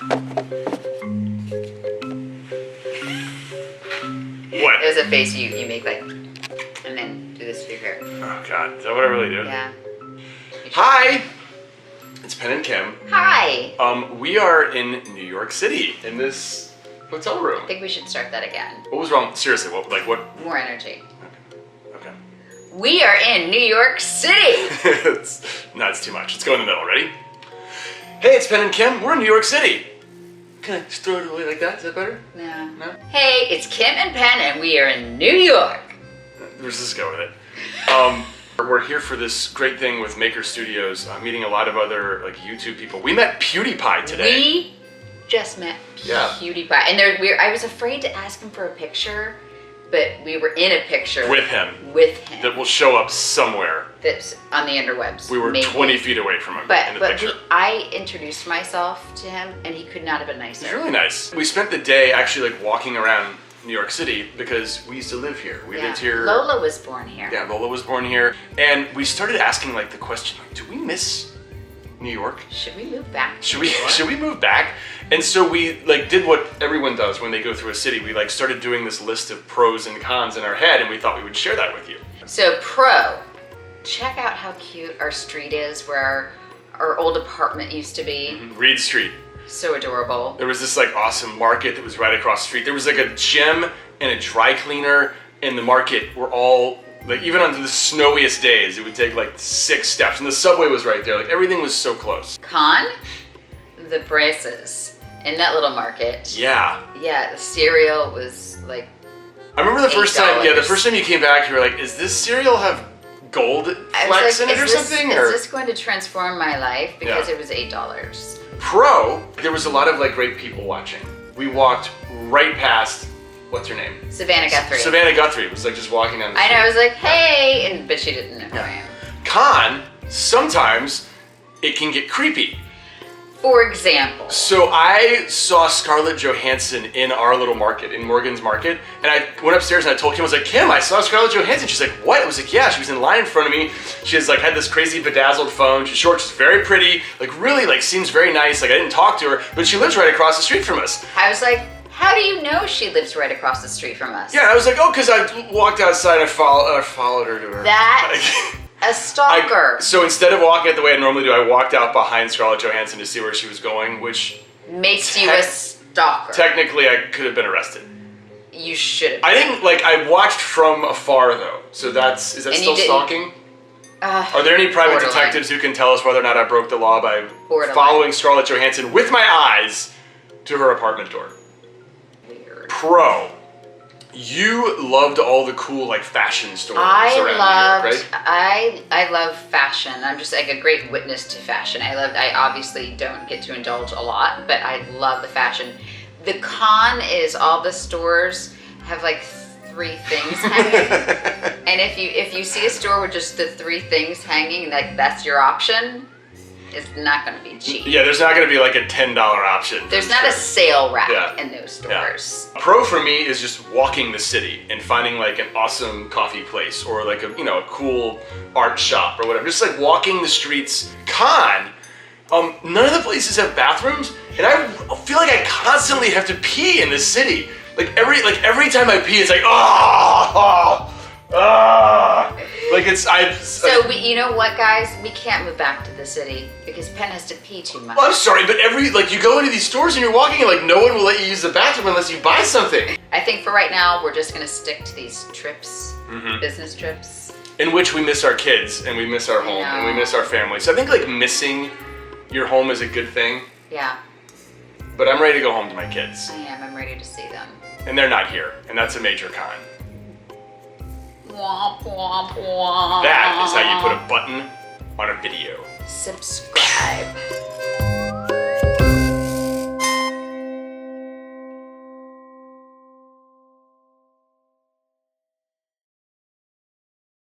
What? It was a face you make like, and then do this with your hair. Oh God, is that what I really do? Yeah. Hi, it's Penn and Kim. Hi. We are in New York City in this hotel room. I think we should start that again. What was wrong? Seriously, what? More energy. Okay. We are in New York City. It's too much. Let's go in the middle. Ready? Hey, it's Penn and Kim. We're in New York City. Can I just throw it away like that? Is that better? No. No? Hey, it's Kim and Penn, and we are in New York. Let's just go with it. We're here for this great thing with Maker Studios, meeting a lot of other like YouTube people. We met PewDiePie today. We just met PewDiePie, and I was afraid to ask him for a picture, but we were in a picture with him. That will show up somewhere. That's on the interwebs. We were maybe 20 feet away from him in the picture. I introduced myself to him, and he could not have been nicer. He's really nice. We spent the day actually like walking around New York City because we used to live here. We lived here. Lola was born here. Yeah, Lola was born here. And we started asking like the question, like, do we miss New York? Should we move back? Should we move back? And so we like did what everyone does when they go through a city. We like started doing this list of pros and cons in our head, and we thought we would share that with you. So pro, check out how cute our street is where our old apartment used to be. Reed Street. So adorable. There was this like awesome market that was right across the street. There was like a gym and a dry cleaner in the market. Were all like, even on the snowiest days, it would take like 6 steps, and the subway was right there. Like everything was so close. Con, the braces in that little market. Yeah. Yeah, the cereal was like. I remember the first time. $8. Yeah, the first time you came back, you were like, "Is this cereal have gold flecks in it or something?" Is this going to transform my life? Because Yeah. it was $8. Pro, there was a lot of like great people watching. We walked right past, what's her name? Savannah Guthrie. Savannah Guthrie was like just walking down the street. I know, I was like, hey, but she didn't know who I am. Con, sometimes it can get creepy. For example. So I saw Scarlett Johansson in our little market, in Morgan's Market, and I went upstairs and I told Kim, I was like, Kim, I saw Scarlett Johansson. She's like, what? I was like, yeah, she was in line in front of me. She has like had this crazy bedazzled phone. She's short, she's very pretty, like really like seems very nice. Like I didn't talk to her, but she lives right across the street from us. I was like, how do you know she lives right across the street from us? Yeah, I was like, oh, because I walked outside and I followed her to her. That, a stalker. So instead of walking it the way I normally do, I walked out behind Scarlett Johansson to see where she was going, which makes you a stalker. Technically, I could have been arrested. You should have. I didn't, like, I watched from afar, though. So is that still stalking? Are there any private detectives who can tell us whether or not I broke the law by following Scarlett Johansson with my eyes to her apartment door? Weird. Pro. You loved all the cool like fashion stores around New York, right? I love fashion. I'm just like a great witness to fashion. I obviously don't get to indulge a lot, but I love the fashion. The con is all the stores have like 3 things hanging. And if you see a store with just the 3 things hanging, like that's your option, it's not going to be cheap. Yeah, there's not going to be like a $10 option. There's not a sale rack in those stores. Yeah. Pro for me is just walking the city and finding like an awesome coffee place or like a a cool art shop or whatever. Just like walking the streets. Con, none of the places have bathrooms, and I feel like I constantly have to pee in this city. Like every time I pee, it's like So you know what, guys? We can't move back to the city because Penn has to pee too much. Well, I'm sorry, but you go into these stores and you're walking and like no one will let you use the bathroom unless you buy something. I think for right now we're just gonna stick to these trips, business trips. In which we miss our kids and we miss our home and we miss our family. So I think like missing your home is a good thing. Yeah. But I'm ready to go home to my kids. I am. I'm ready to see them. And they're not here, and that's a major con. Womp, womp, womp. That is how you put a button on a video. Subscribe.